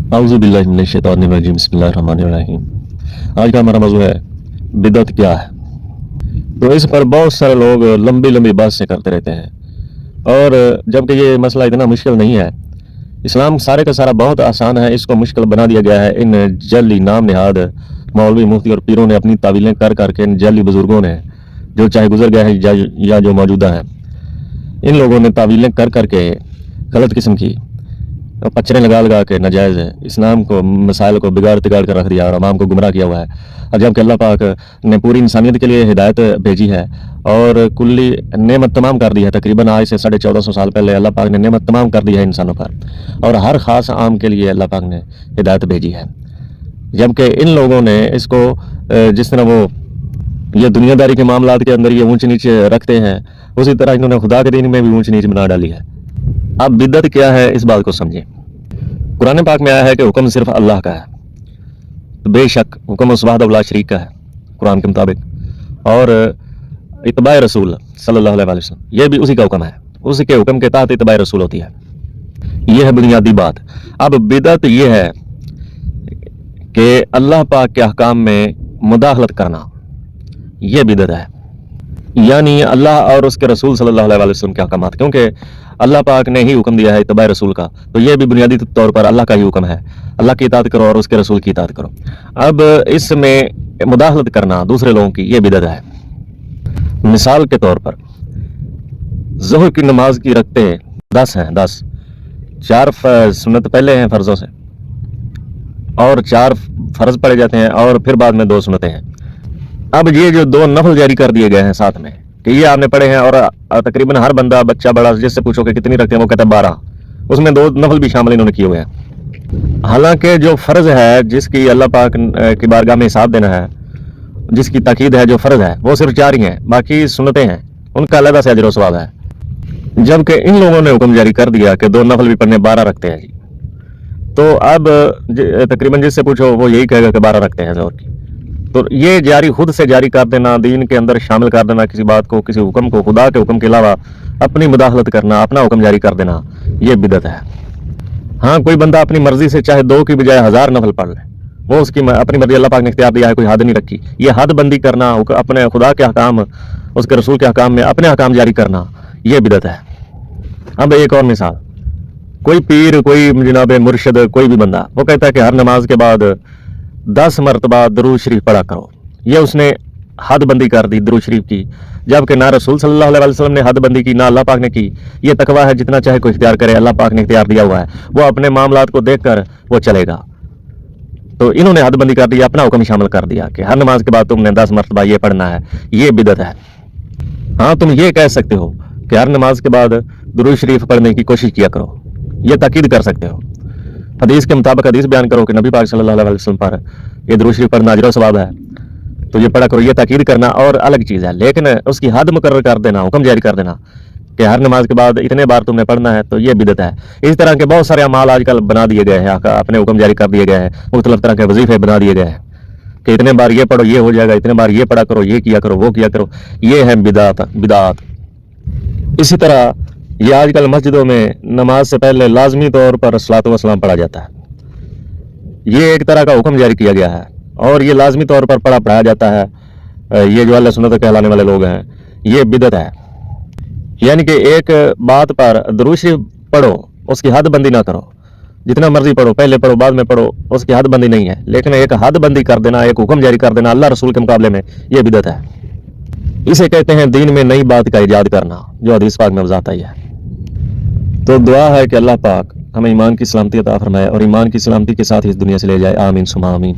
औज़ुबिल्लाहि मिनश्शैतानिर्रजीम बिस्मिल्लाहिर्रहमानिर्रहीम। आज का हमारा मौजू है बिदअत क्या है। तो इस पर बहुत सारे लोग लंबी लंबी बातें करते रहते हैं, और जबकि ये मसला इतना मुश्किल नहीं है। इस्लाम सारे का सारा बहुत आसान है, इसको मुश्किल बना दिया गया है। इन जली नाम नहाद मौलवी मुफ्ती और पीरों ने अपनी तावीलें कर करके, इन जली बुजुर्गों ने जो चाहे गुजर गए हैं या जो मौजूदा हैं, इन लोगों ने तावीलें कर करके गलत किस्म की पचड़े लगा लगा के नाजायज़ इस्लाम को मसाइल को बिगाड़ तिगाड़ कर रख दिया और अवाम को गुमराह किया हुआ है। और जबकि अल्लाह पाक ने पूरी इंसानियत के लिए हिदायत भेजी है और कुल्ली नेमत तमाम कर दी है। तकरीबन आज से 1450 साल पहले अल्लाह पाक ने नेमत तमाम कर दी है इंसानों पर, और हर ख़ास आम के लिए अल्लाह पाक ने हिदायत भेजी है। जबकि इन लोगों ने इसको जिस तरह वो ये दुनियादारी के मामलात के अंदर ये ऊंच नीचे रखते हैं, उसी तरह इन्होंने खुदा के दीन में भी ऊंच नीच बना डाली है। अब बिदअत क्या है, इस बात को समझें। कुरान पाक में आया है कि हुक्म सिर्फ अल्लाह का है, तो बेशक हुक्म उस वहदहू ला शरीक का है कुरान के मुताबिक, और इत्बाए रसूल सल्लल्लाहु अलैहि वसल्लम ये भी उसी का हुक्म है, उसी के हुक्म के तहत इत्बाए रसूल होती है। यह है बुनियादी बात। अब बिदअत यह है कि अल्लाह पाक के अहकाम में मुदाखलत करना, यह बिदअत है। यानी अल्लाह और उसके रसूल सल्लल्लाहु अलैहि वसल्लम के अहकामात, क्योंकि अल्लाह पाक ने ही हुक्म दिया है इत्बाए रसूल का, तो यह भी बुनियादी तौर पर अल्लाह का ही हुक्म है। अल्लाह की इताअत करो और उसके रसूल की इताअत करो। अब इसमें मुदाखलत करना दूसरे लोगों की, यह बिदअत है। मिसाल के तौर पर ज़ोहर की नमाज की रखते 10 हैं, 10 4 सुन्नत पहले हैं फर्जों से, और 4 फर्ज पढ़े जाते हैं, और फिर बाद में 2 सुन्नतें हैं। अब ये जो 2 नफल जारी कर दिए गए हैं साथ में कि ये आपने पढ़े हैं, और तकरीबन हर बंदा बच्चा बड़ा जिससे पूछो कि कितनी रखते हैं, वो कहता है 12, उसमें 2 नफल भी शामिल इन्होंने किए हुए हैं। हालांकि जो फ़र्ज है जिसकी अल्लाह पाक की बारगाह में हिसाब देना है, जिसकी ताकीद है, जो फ़र्ज है वो सिर्फ 4 ही हैं, बाकी सुन्नतें हैं, उनका अलग से अजर व सवाब है। जबकि इन लोगों ने हुक्म जारी कर दिया कि 2 नफल भी पढ़ने 12 रखते हैं जी। तो अब तकरीबन जिससे पूछो वो यही कहेगा कि 12 रखते हैं ज़ोहर की। तो ये जारी खुद से जारी कर देना, दीन के अंदर शामिल कर देना किसी बात को, किसी हुक्म को, खुदा के हुक्म के अलावा अपनी मुदाखलत करना, अपना हुक्म जारी कर देना, ये बिदअत है। हाँ, कोई बंदा अपनी मर्जी से चाहे 2 की बजाय 1000 नफल पढ़ ले, वो उसकी अपनी मर्जी, अल्लाह पाक ने इख्तियार दिया है, कोई हद नहीं रखी। ये हद बंदी करना, अपने खुदा के अहकाम, उसके रसूल के अहकाम में अपने अहकाम जारी करना, ये बिदअत है। अब एक और मिसाल, कोई पीर, कोई जनाब मुर्शद, कोई भी बंदा, वो कहता है कि हर नमाज के बाद 10 मरतबा दरूद शरीफ पढ़ा करो। ये उसने हद बंदी कर दी दरूद शरीफ की, जबकि ना रसूल सल्लल्लाहु अलैहि वसल्लम ने हद बंदी की, ना अल्लाह पाक ने की। ये तकवा है, जितना चाहे कोई इख्तियार करे, अल्लाह पाक ने इख्तियार दिया हुआ है, वो अपने मामलात को देखकर वो चलेगा। तो इन्होंने हद बंदी कर दी, अपना हुक्म शामिल कर दिया कि हर नमाज के बाद तुमने 10 मरतबा ये पढ़ना है, ये बिदअत है। हाँ, तुम ये कह सकते हो कि हर नमाज के बाद दरूद शरीफ पढ़ने की कोशिश किया करो, ये ताकीद कर सकते हो। हदीस के मुताबिक हदीस बयान करो कि नबी पाक सल्लल्लाहु अलैहि वसल्लम पर ये दरूद शरीफ पढ़ना अजर व सवाब है, तो ये पढ़ा करो, ये ताकीद करना और अलग चीज़ है। लेकिन उसकी हद मुकर्रर कर देना, हुक्म जारी कर देना कि हर नमाज के बाद इतने बार तुमने पढ़ना है, तो ये बिदअत है। इस तरह के बहुत सारे अमाल आजकल बना दिए गए हैं, अपने हुक्म जारी कर दिए गए हैं, मुख्तलिफ तरह के वजीफे बना दिए गए हैं कि इतने बार ये पढ़ो ये हो जाएगा, इतने बार ये पढ़ा करो, ये किया करो, वो किया करो, ये है बिदअत। इसी तरह ये आजकल मस्जिदों में नमाज से पहले लाजमी तौर पर सलातो व सलाम पढ़ा जाता है। ये एक तरह का हुक्म जारी किया गया है, और ये लाजमी तौर पर पढ़ाया जाता है। ये जो अहले सुन्नत कहलाने वाले लोग हैं, ये बिदअत है। यानी कि एक बात पर दरूद शरीफ पढ़ो, उसकी हद बंदी ना करो, जितना मर्जी पढ़ो, पहले पढ़ो बाद में पढ़ो, उसकी हद बंदी नहीं है। लेकिन एक हद बंदी कर देना, एक हुक्म जारी कर देना अल्लाह रसूल के मुकाबले में, ये बिदअत है। इसे कहते हैं दीन में नई बात का इजाद करना, जो हदीस पाक में वज़ाहत आई है। तो दुआ है कि अल्लाह पाक हमें ईमान की सलामती अता फरमाए और ईमान की सलामती के साथ इस दुनिया से ले जाए। आमीन सुमा आमीन।